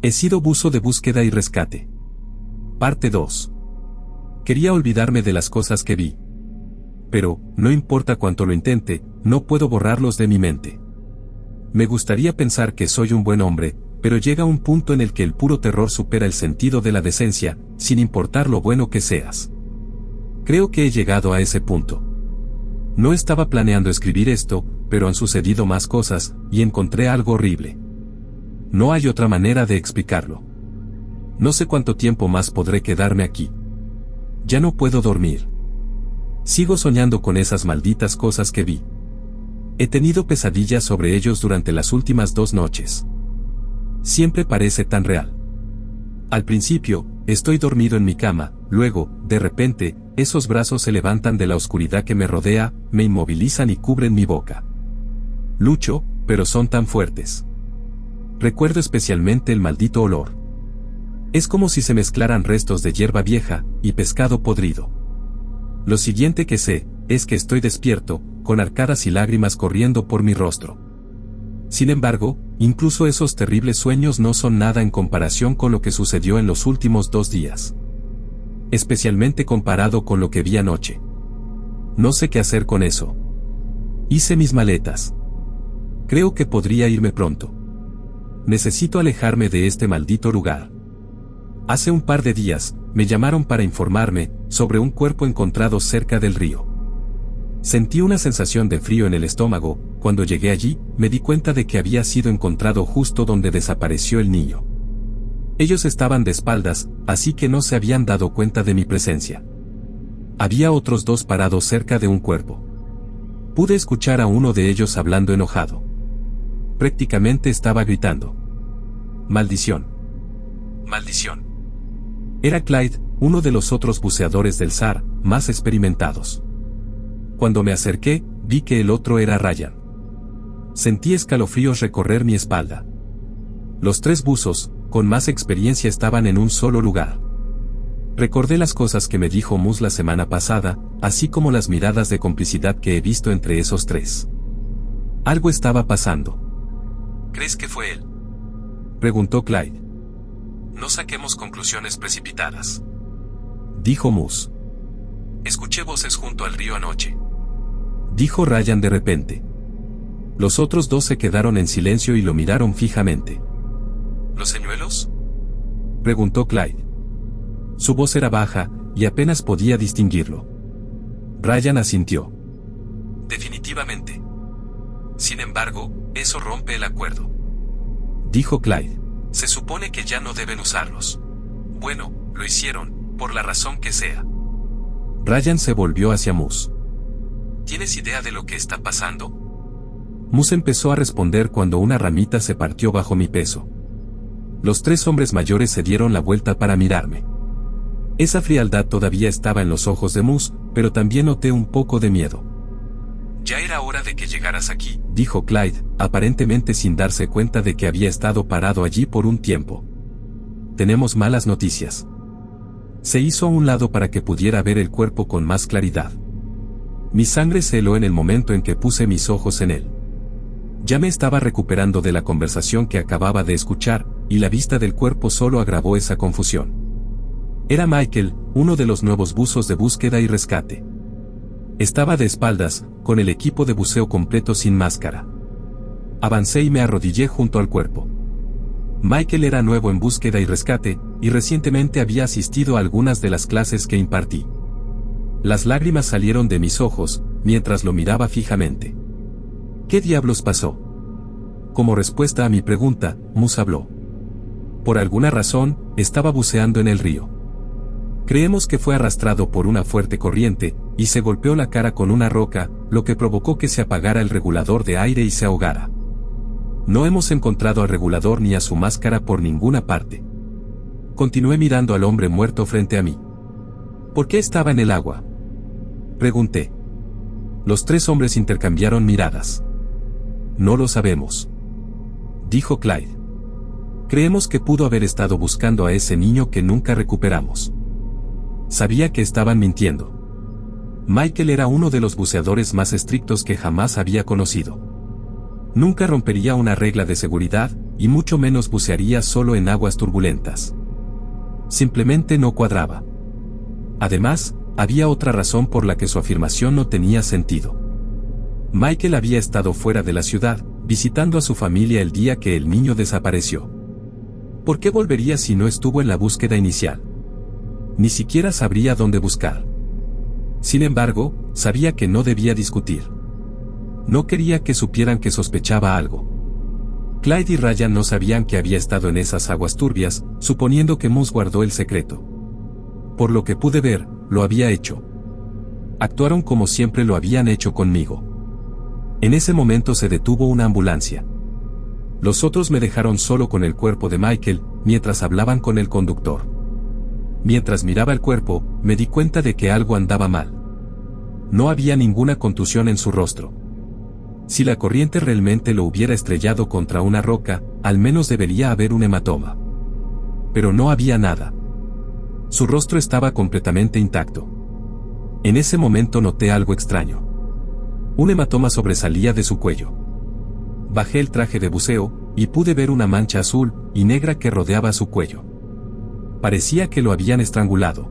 He sido buzo de búsqueda y rescate. Parte 2. Quería olvidarme de las cosas que vi. Pero, no importa cuánto lo intente, no puedo borrarlos de mi mente. Me gustaría pensar que soy un buen hombre, pero llega un punto en el que el puro terror supera el sentido de la decencia, sin importar lo bueno que seas. Creo que he llegado a ese punto. No estaba planeando escribir esto, pero han sucedido más cosas, y encontré algo horrible. No hay otra manera de explicarlo. No sé cuánto tiempo más podré quedarme aquí. Ya no puedo dormir. Sigo soñando con esas malditas cosas que vi. He tenido pesadillas sobre ellos durante las últimas 2 noches. Siempre parece tan real. Al principio, estoy dormido en mi cama, luego, de repente, esos brazos se levantan de la oscuridad que me rodea, me inmovilizan y cubren mi boca. Lucho, pero son tan fuertes. Recuerdo especialmente el maldito olor. Es como si se mezclaran restos de hierba vieja y pescado podrido. Lo siguiente que sé, es que estoy despierto, con arcadas y lágrimas corriendo por mi rostro. Sin embargo, incluso esos terribles sueños no son nada en comparación con lo que sucedió en los últimos 2 días. Especialmente comparado con lo que vi anoche. No sé qué hacer con eso. Hice mis maletas. Creo que podría irme pronto. Necesito alejarme de este maldito lugar. Hace un par de días, me llamaron para informarme sobre un cuerpo encontrado cerca del río. Sentí una sensación de frío en el estómago. Cuando llegué allí, me di cuenta de que había sido encontrado justo donde desapareció el niño. Ellos estaban de espaldas, así que no se habían dado cuenta de mi presencia. Había otros 2 parados cerca de un cuerpo. Pude escuchar a uno de ellos hablando enojado. Prácticamente estaba gritando. ¡Maldición! ¡Maldición! Era Clyde, uno de los otros buceadores del SAR, más experimentados. Cuando me acerqué, vi que el otro era Ryan. Sentí escalofríos recorrer mi espalda. Los 3 buzos, con más experiencia, estaban en un solo lugar. Recordé las cosas que me dijo Mus la semana pasada, así como las miradas de complicidad que he visto entre esos 3. Algo estaba pasando. ¿Crees que fue él?, preguntó Clyde. No saquemos conclusiones precipitadas, dijo Mus. Escuché voces junto al río anoche, dijo Ryan de repente. Los otros 2 se quedaron en silencio y lo miraron fijamente. ¿Los señuelos?, preguntó Clyde. Su voz era baja, y apenas podía distinguirlo. Ryan asintió. Definitivamente. Sin embargo, eso rompe el acuerdo, dijo Clyde. Se supone que ya no deben usarlos. Bueno, lo hicieron, por la razón que sea. Ryan se volvió hacia Mus. ¿Tienes idea de lo que está pasando? Mus empezó a responder cuando una ramita se partió bajo mi peso. Los 3 hombres mayores se dieron la vuelta para mirarme. Esa frialdad todavía estaba en los ojos de Mus, pero también noté un poco de miedo. Ya era hora de que llegaras aquí, dijo Clyde, aparentemente sin darse cuenta de que había estado parado allí por un tiempo. Tenemos malas noticias. Se hizo a un lado para que pudiera ver el cuerpo con más claridad. Mi sangre se heló en el momento en que puse mis ojos en él. Ya me estaba recuperando de la conversación que acababa de escuchar, y la vista del cuerpo solo agravó esa confusión. Era Michael, uno de los nuevos buzos de búsqueda y rescate. Estaba de espaldas, con el equipo de buceo completo sin máscara. Avancé y me arrodillé junto al cuerpo. Michael era nuevo en búsqueda y rescate, y recientemente había asistido a algunas de las clases que impartí. Las lágrimas salieron de mis ojos, mientras lo miraba fijamente. ¿Qué diablos pasó? Como respuesta a mi pregunta, Mus habló. Por alguna razón, estaba buceando en el río. Creemos que fue arrastrado por una fuerte corriente, y se golpeó la cara con una roca, lo que provocó que se apagara el regulador de aire y se ahogara. No hemos encontrado al regulador ni a su máscara por ninguna parte. Continué mirando al hombre muerto frente a mí. ¿Por qué estaba en el agua?, pregunté. Los 3 hombres intercambiaron miradas. No lo sabemos, dijo Clyde. Creemos que pudo haber estado buscando a ese niño que nunca recuperamos. Sabía que estaban mintiendo. Michael era uno de los buceadores más estrictos que jamás había conocido. Nunca rompería una regla de seguridad, y mucho menos bucearía solo en aguas turbulentas. Simplemente no cuadraba. Además, había otra razón por la que su afirmación no tenía sentido. Michael había estado fuera de la ciudad, visitando a su familia el día que el niño desapareció. ¿Por qué volvería si no estuvo en la búsqueda inicial? Ni siquiera sabría dónde buscar. Sin embargo, sabía que no debía discutir. No quería que supieran que sospechaba algo. Clyde y Ryan no sabían que había estado en esas aguas turbias, suponiendo que Moose guardó el secreto. Por lo que pude ver, lo había hecho. Actuaron como siempre lo habían hecho conmigo. En ese momento se detuvo una ambulancia. Los otros me dejaron solo con el cuerpo de Michael, mientras hablaban con el conductor. Mientras miraba el cuerpo, me di cuenta de que algo andaba mal. No había ninguna contusión en su rostro. Si la corriente realmente lo hubiera estrellado contra una roca, al menos debería haber un hematoma. Pero no había nada. Su rostro estaba completamente intacto. En ese momento noté algo extraño. Un hematoma sobresalía de su cuello. Bajé el traje de buceo, y pude ver una mancha azul y negra que rodeaba su cuello. Parecía que lo habían estrangulado.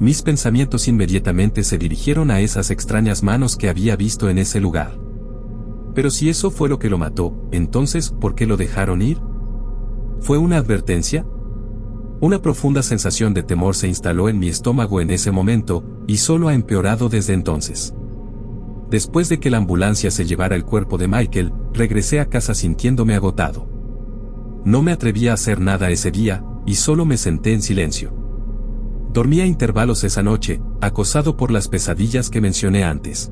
Mis pensamientos inmediatamente se dirigieron a esas extrañas manos que había visto en ese lugar. Pero si eso fue lo que lo mató, entonces, ¿por qué lo dejaron ir? ¿Fue una advertencia? Una profunda sensación de temor se instaló en mi estómago en ese momento, y solo ha empeorado desde entonces. Después de que la ambulancia se llevara el cuerpo de Michael, regresé a casa sintiéndome agotado. No me atreví a hacer nada ese día, y solo me senté en silencio. Dormí a intervalos esa noche, acosado por las pesadillas que mencioné antes.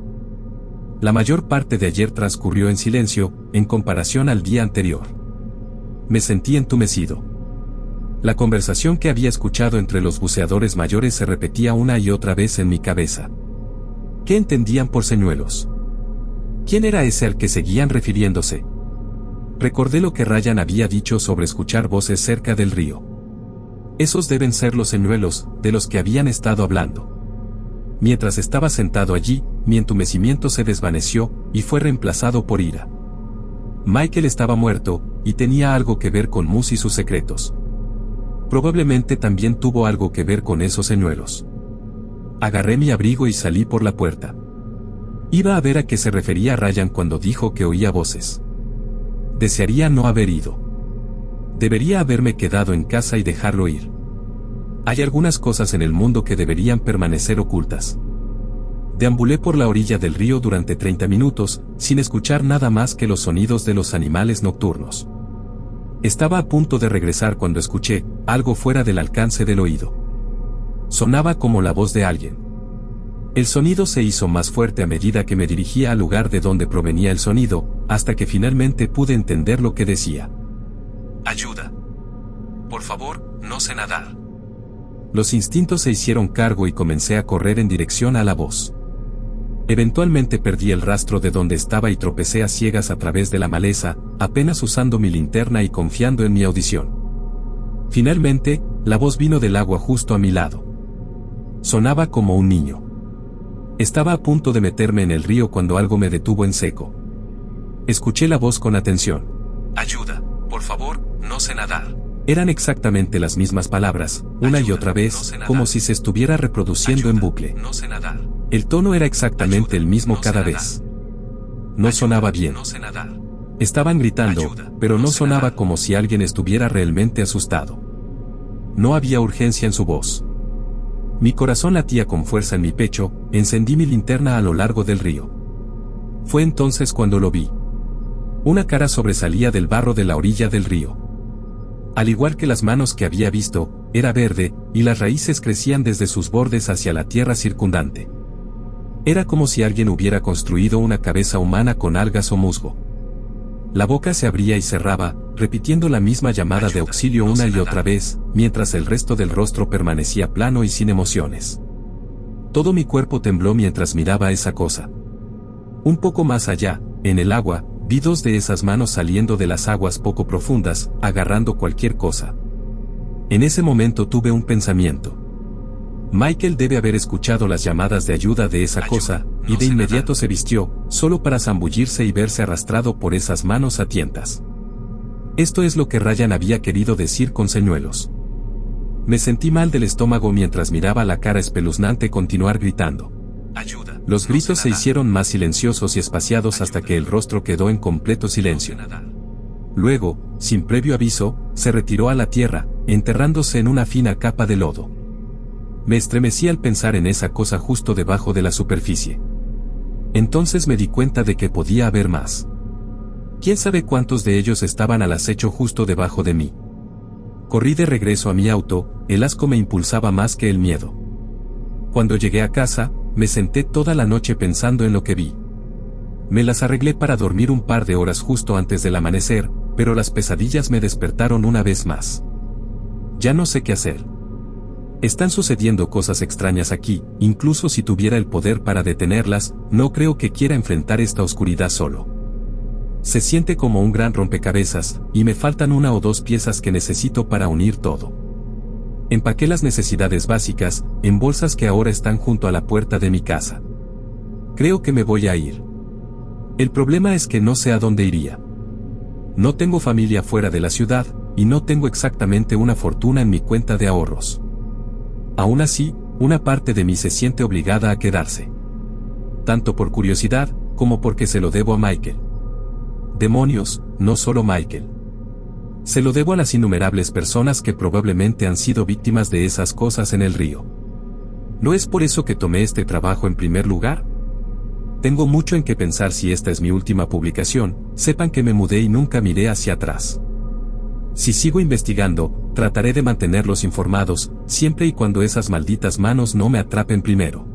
La mayor parte de ayer transcurrió en silencio, en comparación al día anterior. Me sentí entumecido. La conversación que había escuchado entre los buceadores mayores se repetía una y otra vez en mi cabeza. ¿Qué entendían por señuelos? ¿Quién era ese al que seguían refiriéndose? Recordé lo que Ryan había dicho sobre escuchar voces cerca del río. Esos deben ser los señuelos, de los que habían estado hablando. Mientras estaba sentado allí, mi entumecimiento se desvaneció, y fue reemplazado por ira. Michael estaba muerto, y tenía algo que ver con Moose y sus secretos. Probablemente también tuvo algo que ver con esos señuelos. Agarré mi abrigo y salí por la puerta. Iba a ver a qué se refería Ryan cuando dijo que oía voces. Desearía no haber ido. Debería haberme quedado en casa y dejarlo ir. Hay algunas cosas en el mundo que deberían permanecer ocultas. Deambulé por la orilla del río durante 30 minutos, sin escuchar nada más que los sonidos de los animales nocturnos. Estaba a punto de regresar cuando escuché algo fuera del alcance del oído. Sonaba como la voz de alguien. El sonido se hizo más fuerte a medida que me dirigía al lugar de donde provenía el sonido, hasta que finalmente pude entender lo que decía. Ayuda. Por favor, no sé nadar. Los instintos se hicieron cargo y comencé a correr en dirección a la voz. Eventualmente perdí el rastro de donde estaba y tropecé a ciegas a través de la maleza, apenas usando mi linterna y confiando en mi audición. Finalmente, la voz vino del agua justo a mi lado. Sonaba como un niño. Estaba a punto de meterme en el río cuando algo me detuvo en seco. Escuché la voz con atención. Ayuda, por favor, no sé nadar. Eran exactamente las mismas palabras, una y otra vez, como si se estuviera reproduciendo en bucle. No sé nadar. El tono era exactamente el mismo cada vez. No sonaba bien. No sé nadar. Estaban gritando, pero no sonaba como si alguien estuviera realmente asustado. No había urgencia en su voz. Mi corazón latía con fuerza en mi pecho, encendí mi linterna a lo largo del río. Fue entonces cuando lo vi. Una cara sobresalía del barro de la orilla del río. Al igual que las manos que había visto, era verde, y las raíces crecían desde sus bordes hacia la tierra circundante. Era como si alguien hubiera construido una cabeza humana con algas o musgo. La boca se abría y cerraba, repitiendo la misma llamada de auxilio una y otra vez, mientras el resto del rostro permanecía plano y sin emociones. Todo mi cuerpo tembló mientras miraba esa cosa. Un poco más allá, en el agua, vi dos de esas manos saliendo de las aguas poco profundas, agarrando cualquier cosa. En ese momento tuve un pensamiento. Michael debe haber escuchado las llamadas de ayuda de esa cosa, y de inmediato se vistió, solo para zambullirse y verse arrastrado por esas manos a tientas. Esto es lo que Ryan había querido decir con señuelos. Me sentí mal del estómago mientras miraba la cara espeluznante continuar gritando. Ayuda. Los gritos se hicieron más silenciosos y espaciados hasta que el rostro quedó en completo silencio. Luego, sin previo aviso, se retiró a la tierra, enterrándose en una fina capa de lodo. Me estremecí al pensar en esa cosa justo debajo de la superficie. Entonces me di cuenta de que podía haber más. ¿Quién sabe cuántos de ellos estaban al acecho justo debajo de mí? Corrí de regreso a mi auto, el asco me impulsaba más que el miedo. Cuando llegué a casa, me senté toda la noche pensando en lo que vi. Me las arreglé para dormir un par de horas justo antes del amanecer, pero las pesadillas me despertaron una vez más. Ya no sé qué hacer. Están sucediendo cosas extrañas aquí, incluso si tuviera el poder para detenerlas, no creo que quiera enfrentar esta oscuridad solo. Se siente como un gran rompecabezas, y me faltan una o dos piezas que necesito para unir todo. Empaqué las necesidades básicas, en bolsas que ahora están junto a la puerta de mi casa. Creo que me voy a ir. El problema es que no sé a dónde iría. No tengo familia fuera de la ciudad, y no tengo exactamente una fortuna en mi cuenta de ahorros. Aún así, una parte de mí se siente obligada a quedarse. Tanto por curiosidad, como porque se lo debo a Michael. Demonios, no solo Michael. Se lo debo a las innumerables personas que probablemente han sido víctimas de esas cosas en el río. ¿No es por eso que tomé este trabajo en primer lugar? Tengo mucho en qué pensar si esta es mi última publicación, sepan que me mudé y nunca miré hacia atrás. Si sigo investigando, trataré de mantenerlos informados, siempre y cuando esas malditas manos no me atrapen primero.